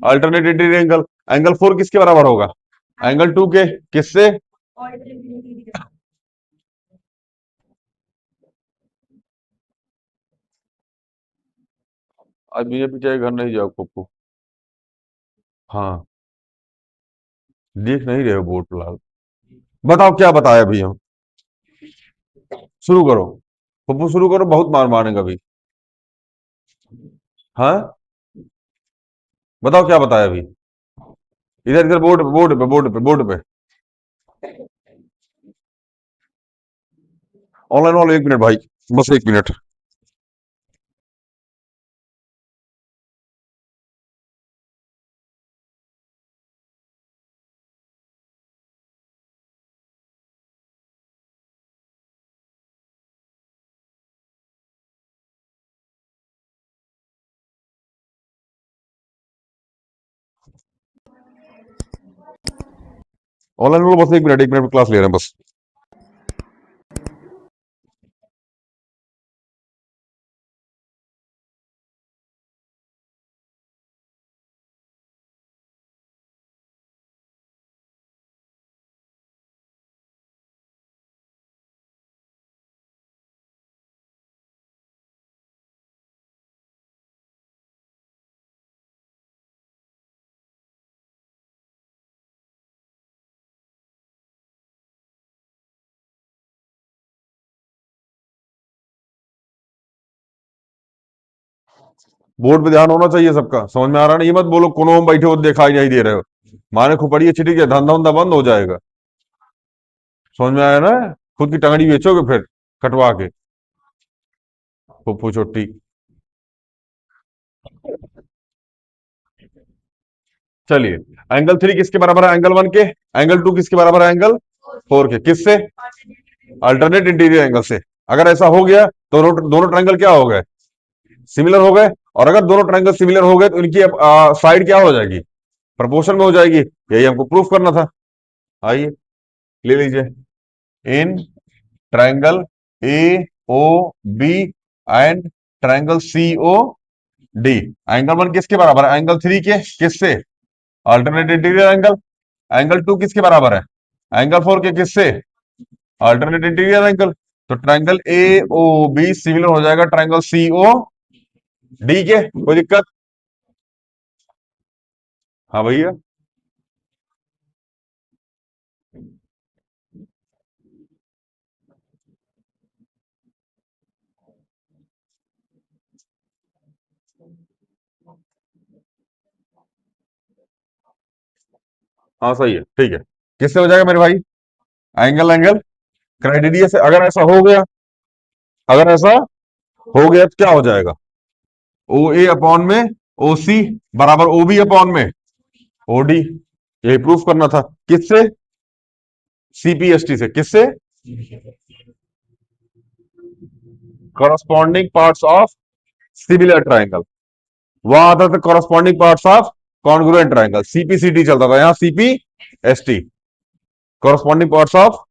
Speaker 1: Alternative angle. एंगल 4 किसके बराबर होगा? एंगल 2 के। किससे? आज बीजेपी चाहे घर नहीं जाओ पप्पू। हाँ, देख नहीं रहे हो बोर्ड फिलहाल। बताओ क्या बताया अभी हम? शुरू करो पप्पू, शुरू करो, बहुत मार मारेंगे अभी। हाँ, बताओ क्या बताया अभी? इधर इधर बोर्ड पे, बोर्ड पे, बोर्ड पे, बोर्ड पे। ऑनलाइन वाले 1 मिनट भाई, बस 1 मिनट। ऑनलाइन वालों बस 1 मिनट, 1 मिनट में क्लास ले रहे हैं बस। बोर्ड पे ध्यान होना चाहिए सबका, समझ में आ रहा है ना? ये मत बोलो कोनो में बैठे हो दिखाई नहीं दे रहे हो, माने खोपड़ी अच्छी, ठीक है, धंधा उंधा बंद हो जाएगा। समझ में आया ना? खुद की टंगड़ी बेचोगे फिर कटवा के, फुफ्फू चोटी। चलिए, एंगल 3 किसके बराबर है? एंगल 1 के। एंगल 2 किसके बराबर है? एंगल 4 के। किससे? अल्टरनेट इंटीरियर एंगल से। अगर ऐसा हो गया तो दोनों दोनों ट्रायंगल क्या हो गए? सिमिलर हो गए। और अगर दोनों ट्रायंगल सिमिलर हो गए तो इनकी साइड क्या हो जाएगी? प्रोपोर्शन में हो जाएगी। यही हमको प्रूफ करना था। आइए, ले लीजिए। In triangle A O B and triangle C O D, angle 1 किसके बराबर है? एंगल 3 के। किससे? Alternate interior angle. एंगल 2 किसके बराबर है? एंगल 4 के। किससे? Alternate interior angle. तो triangle A O B similar हो जाएगा ट्रायंगल सी ओ डी के। कोई दिक्कत? हाँ भैया। हाँ सही है, ठीक है। किससे हो जाएगा मेरे भाई? एंगल एंगल क्राइटेरिया से। अगर ऐसा हो गया, अगर ऐसा हो गया तो क्या हो जाएगा? ओ ए अपॉन में ओ सी बराबर ओ बी अपॉन में ओ डी। यही प्रूफ करना था। किससे? सीपीएसटी से। किससे? Corresponding parts of similar triangle. वहां आता था corresponding parts of congruent triangle, CPCT चलता था, यहां CPST, corresponding parts of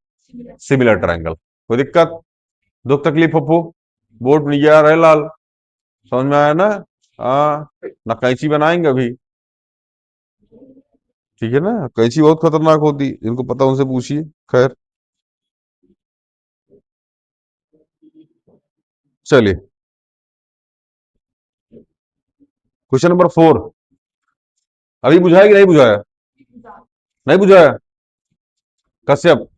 Speaker 1: similar triangle. कोई दिक्कत, दुख तकलीफ पप्पू? बोर्ड में आ रहा है लाल, समझ में आया ना? हाँ, ना कैंची बनाएंगे अभी, ठीक है ना? कैंची बहुत खतरनाक होती, इनको पता उनसे पूछिए। खैर, चलिए क्वेश्चन नंबर 4। अभी बुझाया कि नहीं बुझाया? नहीं बुझाया? कश्यप,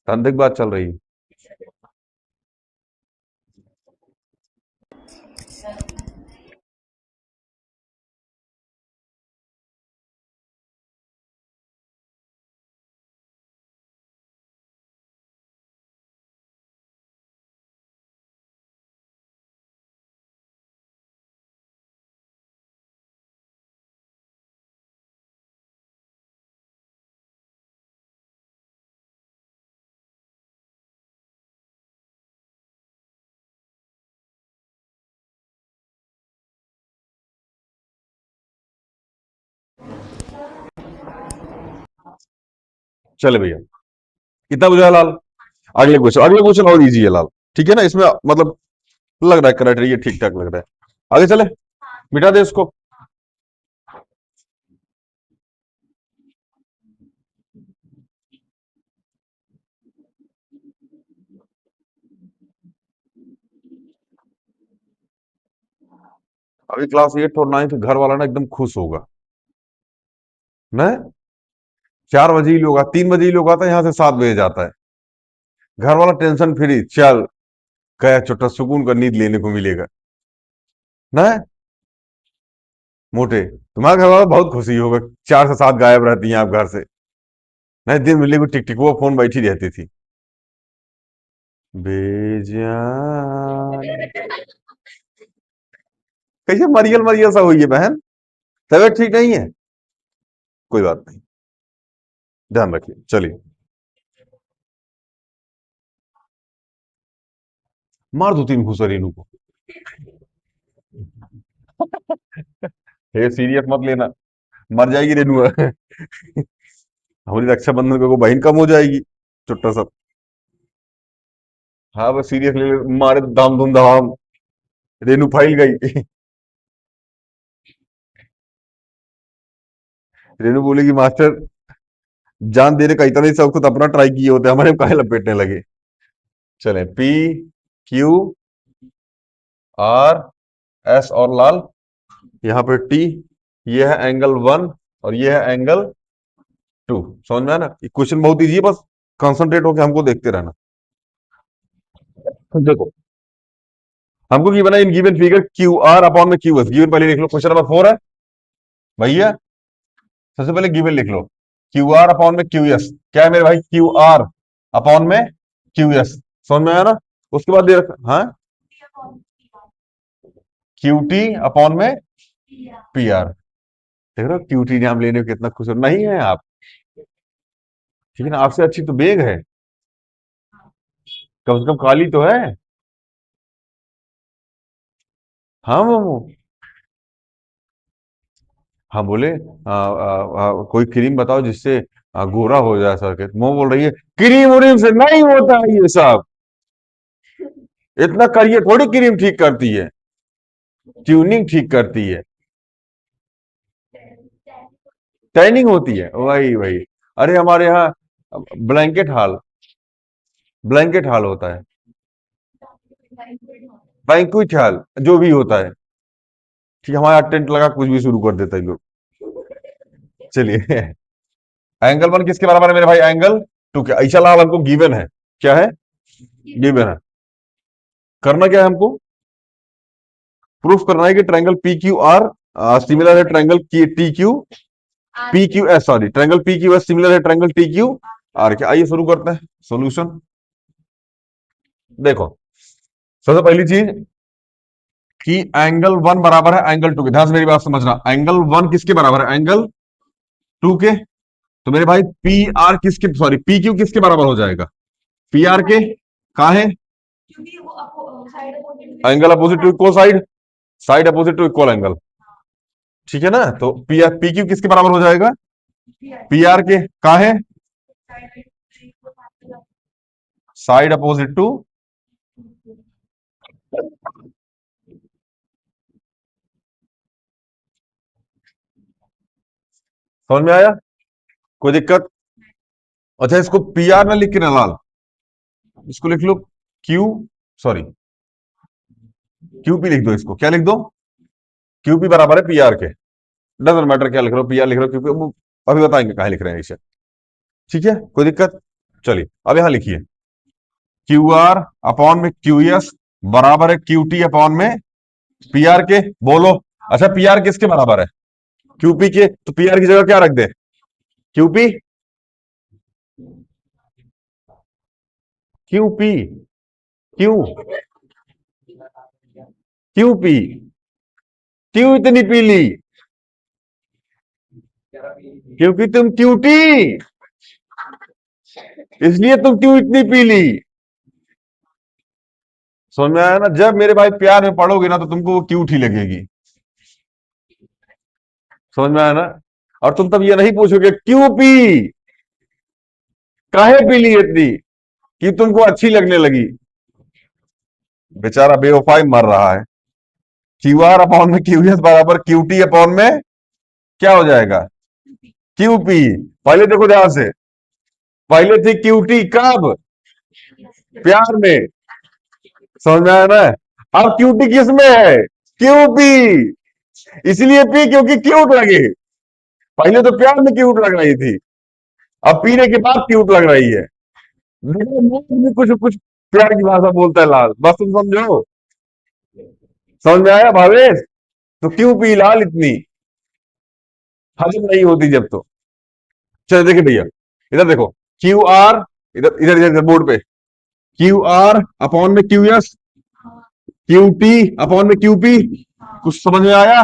Speaker 1: तांत्रिक बात चल रही है। चले भैया, कितना बुझाया लाल? अगले क्वेश्चन और इजी है लाल, ठीक है ना? इसमें मतलब लग रहा है क्राइटेरिया ठीक ठाक लग रहा है। आगे चले, मिटा दे इसको। अभी क्लास 8 और 9 घर वाला ना एकदम खुश होगा ना। 4 बजे ही लोग 3 बजे ही लोग आता है, यहाँ से 7 बजे जाता है। घर वाला टेंशन फ्री, चल गया छोटा सुकून का नींद लेने को मिलेगा ना। मोटे तुम्हारा घर वाला बहुत खुशी होगा, 4 से 7 गायब रहती हैं आप घर से। नहीं, दिन मिले को टिक टिक वो फोन बैठी रहती थी। बेजान, कैसे मरियल मरियल सा हुई है बहन? तबीयत ठीक नहीं है? कोई बात नहीं, ध्यान रखिए। चलिए, मार दो 3 घूसा रेनू को। हे सीरियस मत लेना, मर जाएगी रेनू। हमारी रक्षाबंधन को बहन कम हो जाएगी, छोटा सा। हाँ बस सीरियस ले मारे धाम धूम धाम, रेनू फैल गई। रेनू बोलेगी मास्टर, जान देने का इतना ही सब खुद अपना ट्राई किए होते, हमारे काहे लपेटने लगे। चले, पी क्यू आर एस और लाल, यहाँ पे टी, ये है एंगल 1 और ये है एंगल 2। समझ में आया ना? क्वेश्चन बहुत इजी है, बस कंसंट्रेट होकर हमको देखते रहना। देखो, हमको गिवन है in given figure Q R upon में क्यू एस। गिवन पहले लिख लो, क्वेश्चन नंबर 4 है भैया। सबसे पहले गिवन लिख लो, क्यू आर अपॉन में क्यू एस। क्या है मेरे भाई? क्यू आर अपॉन में क्यू एस। समझ में आया ना? उसके बाद दे रखा, हाँ, क्यू टी अपॉन में पी आर। देख रहे हो क्यू टी नाम लेने में कितना खुश हो नहीं है आप? ठीक है ना? आपसे अच्छी तो बेग है, कम से कम काली तो है। हाँ वो, हाँ बोले, कोई क्रीम बताओ जिससे गोरा हो जाए सर। वो बोल रही है क्रीम उरीम से नहीं होता है ये सब, इतना करिए थोड़ी क्रीम ठीक करती है, ट्यूनिंग ठीक करती है, टैनिंग होती है, वही वही। अरे हमारे यहाँ ब्लैंकेट हॉल, ब्लैंकेट हॉल होता है, बैंक्वेट हॉल जो भी होता है, ठीक है? हमारा टेंट लगा कुछ भी शुरू कर देता है लोग। चलिए, एंगल 1 किसके बराबर है मेरे भाई? एंगल 2 के। ऐसा लाल हमको गिवन है, क्या है? गिवन है। करना क्या है हमको? प्रूफ करना है कि triangle P Q R similar है triangle T Q P Q S, sorry triangle P Q S similar है ट्रायंगल टी क्यू आर के। आइए शुरू करते हैं सॉल्यूशन। देखो, सबसे पहली चीज कि एंगल वन बराबर है एंगल टू के। ध्यान से मेरी बात समझना, एंगल वन किसके बराबर है? एंगल टू के। तो मेरे भाई पी आर किसके, सॉरी पी क्यू किसके बराबर हो जाएगा? पी आर के। कहा है? Angle opposite to equal side, side opposite to equal angle. ठीक है ना? तो पी आर पी क्यू किसके बराबर हो जाएगा? पी आर के। कहा है? Side opposite to. समझ में आया? कोई दिक्कत? अच्छा, इसको पी आर ना लिख के ना लाल, इसको लिख लो क्यू, सॉरी क्यूपी लिख दो। इसको क्या लिख दो? क्यूपी बराबर है पी आर के। डजेंट मैटर क्या लिख रहे हो, पी आर लिख रहे हो क्यूपी, अभी बताएंगे कहा लिख रहे हैं इसे। ठीक है, कोई दिक्कत? चलिए अब यहां लिखिए क्यू आर अपॉन में क्यू एस बराबर है क्यू टी अपॉन में पी आर के। बोलो। अच्छा, पी आर किसके बराबर है? क्यूपी के। तो पी आर की जगह क्या रख दे? क्यूपी। क्यूपी। Q QP. क्यों इतनी पीली? क्योंकि तुम क्यूटी, इसलिए तुम क्यों इतनी पीली। समझ में आया ना? जब मेरे भाई प्यार में पढ़ोगे ना तो तुमको वो क्यूट ही लगेगी। समझ में आया ना? और तुम तब ये नहीं पूछोगे क्यों पी, काहे पी ली इतनी, कि तुमको अच्छी लगने लगी। बेचारा बेवफाई मर रहा है। क्यू आर अपॉन में क्यू एस बराबर क्यू टी अपॉन में क्या हो जाएगा? Q P. पहले देखो ध्यान से, पहले थी क्यू टी कब? प्यार में। समझ में आया ना? अब क्यू टी किस में है? Q P. इसलिए पी क्योंकि क्यूट लगे। पहले तो प्यार में क्यूट लग रही थी, अब पीने के बाद क्यूट लग रही है। मेरा मुंह भी कुछ कुछ प्यार की भाषा बोलता है लाल, बस तुम समझो। समझ में आया भावेश? तो क्यों पी लाल इतनी? हजम नहीं होती जब तो। चलो देखिए भैया, इधर देखो क्यू आर, इधर इधर इधर बोर्ड पे क्यू आर अपॉन में Q S, Q T upon में क्यू पी। कुछ समझ में आया?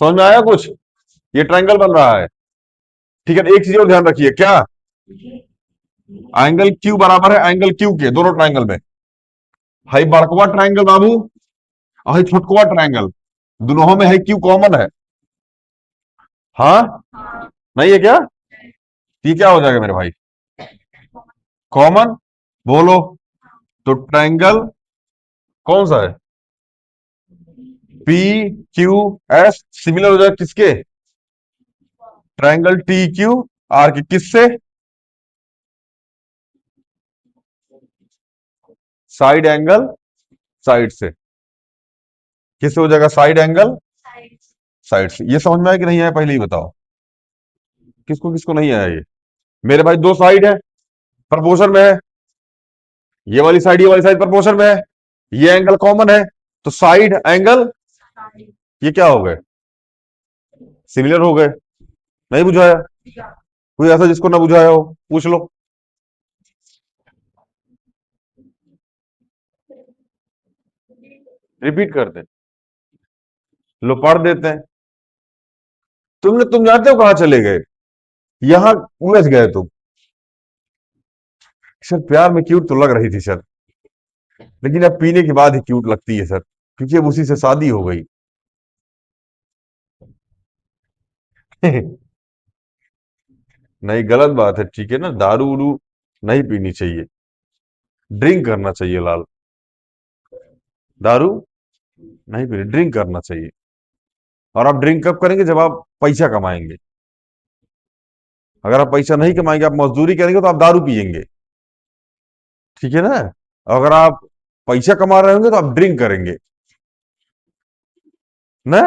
Speaker 1: समझ में आया कुछ? ये ट्रायंगल बन रहा है। ठीक है, एक चीज और ध्यान रखिए, क्या? एंगल क्यू बराबर है एंगल क्यू के, दोनों ट्रायंगल में। हाई बड़कवा ट्रायंगल बाबू और हाई छोटकवा ट्रायंगल, दोनों में है क्यू कॉमन है। हाँ, नहीं है क्या? ये क्या हो जाएगा मेरे भाई? कॉमन। बोलो। तो ट्रायंगल कौन सा है? पी क्यू एस सिमिलर हो जाएगा किसके? ट्रायंगल टी क्यू आर के। किससे? साइड एंगल साइड से। किससे हो जाएगा? साइड एंगल साइड से। ये समझ में आया कि नहीं आया पहले ही बताओ, किसको किसको नहीं आया ये? मेरे भाई दो साइड है, प्रपोर्शन में है। ये वाली साइड, ये वाली साइड प्रपोर्शन में है। ये एंगल कॉमन है, तो साइड एंगल ये क्या हो गए? सिमिलर हो गए। नहीं बुझाया? कोई ऐसा जिसको ना बुझाया हो पूछ लो। रिपीट करते हैं, लो पढ़ देते हैं। तुम जानते हो कहां चले गए? यहां उलझ गए तुम। सर प्यार में क्यूट तो लग रही थी सर, लेकिन अब पीने के बाद ही क्यूट लगती है सर, क्योंकि अब उसी से शादी हो गई। नहीं, गलत बात है, ठीक है ना? दारू उरू नहीं पीनी चाहिए, ड्रिंक करना चाहिए लाल। दारू नहीं पीनी, ड्रिंक करना चाहिए। और आप ड्रिंक कब करेंगे? जब आप पैसा कमाएंगे। अगर आप पैसा नहीं कमाएंगे, आप मजदूरी करेंगे, तो आप दारू पिएंगे। ठीक है ना? अगर आप पैसा कमा रहे होंगे तो आप ड्रिंक करेंगे ना।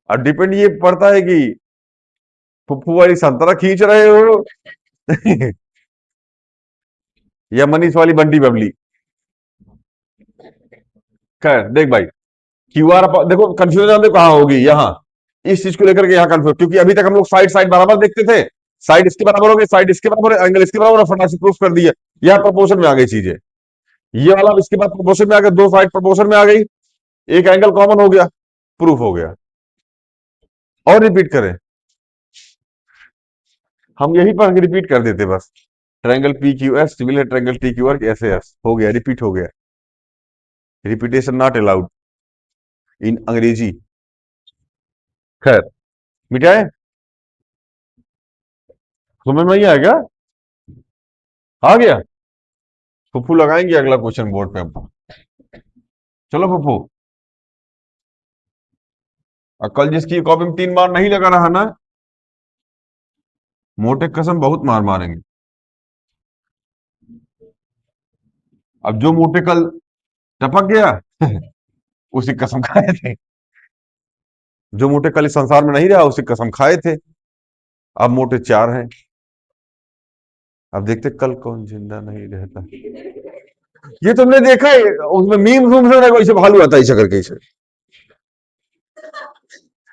Speaker 1: और डिपेंड ये पड़ता है कि फुफ्फू वाली संतरा खींच रहे हो या मनीष वाली बंटी बबली। खैर देख भाई, क्यू आर, देखो कंफ्यूजन देखो कहाँ होगी, यहाँ इस चीज को लेकर के यहाँ कंफ्यूज, क्योंकि अभी तक हम लोग साइड साइड बराबर देखते थे, साइड इसके बराबर हो गई, साइड इसके बराबर है, एंगल इसके बराबर, फटाक से प्रूफ कर दिया। यह प्रोपोर्शन में आ गई चीजें, ये वाला इसके बाद प्रोपोर्शन में आ गया, दो साइड प्रोपोर्शन में आ गई, एक एंगल कॉमन हो गया, प्रूफ हो गया। और रिपीट करें, हम यही पर रिपीट कर देते बस, triangle P Q S similar triangle T Q are ऐसे एस हो गया, रिपीट हो गया, रिपीटेशन नॉट अलाउड इन अंग्रेजी। खैर, मिटाए, समझ में नहीं आया क्या? आ गया? फुफ्फू लगाएंगे अगला क्वेश्चन बोर्ड पे हम। चलो फुफ्फू, और कल जिसकी कॉपी में 3 बार नहीं लगा रहा ना, मोटे कसम बहुत मार मारेंगे। अब जो मोटे कल टपक गया उसी कसम खाए थे, जो मोटे कल इस संसार में नहीं रहा उसी कसम खाए थे। अब मोटे 4 हैं, अब देखते कल कौन जिंदा नहीं रहता। ये तुमने देखा है उसमें मीम रूम से ऐसे भालू आता है ऐसा करके, ऐसे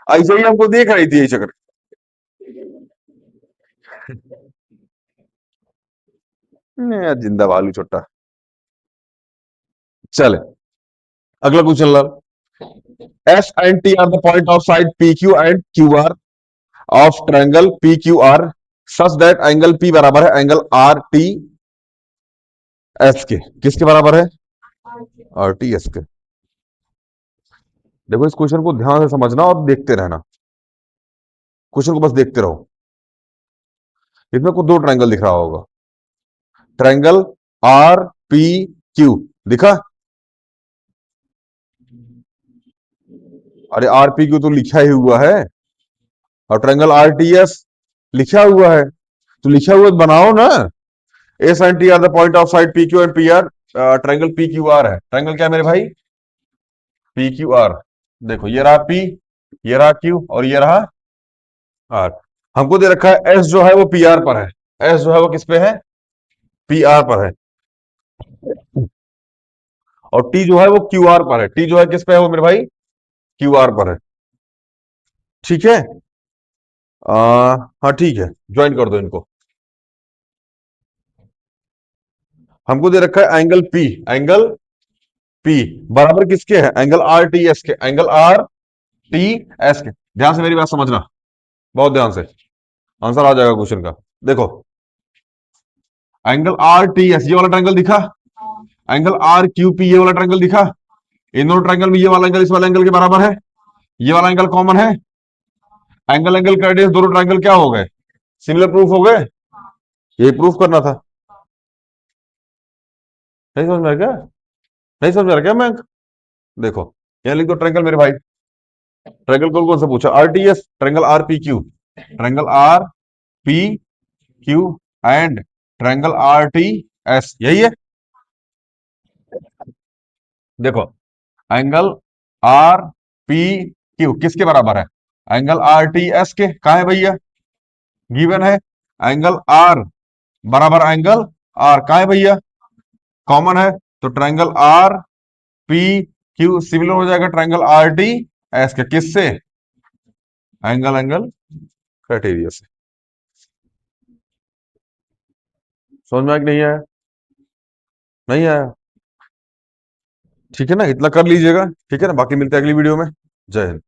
Speaker 1: ऐसे ही हमको देख रही थी ऐसा करके। नहीं, जिंदा भालू छोटा। चले, अगला क्वेश्चन ला। S and T are the point of side P Q and Q R of triangle P Q R such that angle P बराबर है एंगल आर टी एस के, किसके बराबर है? आर टी एस के। देखो इस क्वेश्चन को ध्यान से समझना और देखते रहना, क्वेश्चन को बस देखते रहो। इसमें कुछ 2 ट्रायंगल दिख रहा होगा, ट्रायंगल आर पी क्यू दिखा? अरे आर पी क्यू तो लिखा ही हुआ है, और ट्रायंगल आर टी एस लिखा हुआ है, तो लिखा हुआ तो बनाओ ना। S and T are the point of side P Q and P R, triangle P Q are है, ट्रायंगल क्या है मेरे भाई? P Q are. देखो ये रहा पी, ये रहा क्यू, और ये रहा आर। हमको दे रखा है एस जो है वो पी आर पर है, एस जो है वो किस पे है? पी आर पर है, और टी जो है वो क्यू आर पर है, टी जो है किस पे है वो मेरे भाई? क्यू आर पर है। ठीक है, हाँ ठीक है, ज्वाइन कर दो इनको। हमको दे रखा है एंगल पी, एंगल पी बराबर किसके है? एंगल आर टी एस के, एंगल आर टी एस के। ध्यान से मेरी बात समझना, बहुत ध्यान से, आंसर आ जाएगा क्वेश्चन का। देखो एंगल आर टी एस, ये वाला ट्रायंगल दिखा? एंगल आर क्यू पी, ये वाला ट्रायंगल दिखा? इन दोनों ट्रायंगल में ये वाला एंगल इस वाला एंगल के बराबर है, ये वाला एंगल कॉमन है, एंगल एंगल का रेडियस, दोनों ट्रायंगल क्या हो गए? सिमिलर प्रूफ हो गए। यही प्रूफ करना था। नहीं समझ में आ गया? नहीं समझ में आ गया मैं? देखो यहां लिख दो ट्रायंगल मेरे भाई, ट्रायंगल कौन सा पूछा? R T S, triangle R P Q, triangle R P Q and triangle R T S, यही है। देखो एंगल आर पी क्यू किसके बराबर है? एंगल आर टी एस के, कहा है भैया? गिवन है। एंगल आर बराबर एंगल आर, कहा है भैया? कॉमन है। तो triangle R P Q similar हो जाएगा ट्रायंगल आर टी एस के, किससे? एंगल एंगल क्राइटेरिया से। समझ में आया कि नहीं आया? नहीं आया? ठीक है ना, इतना कर लीजिएगा, ठीक है ना, बाकी मिलते हैं अगली वीडियो में। जय हिंद।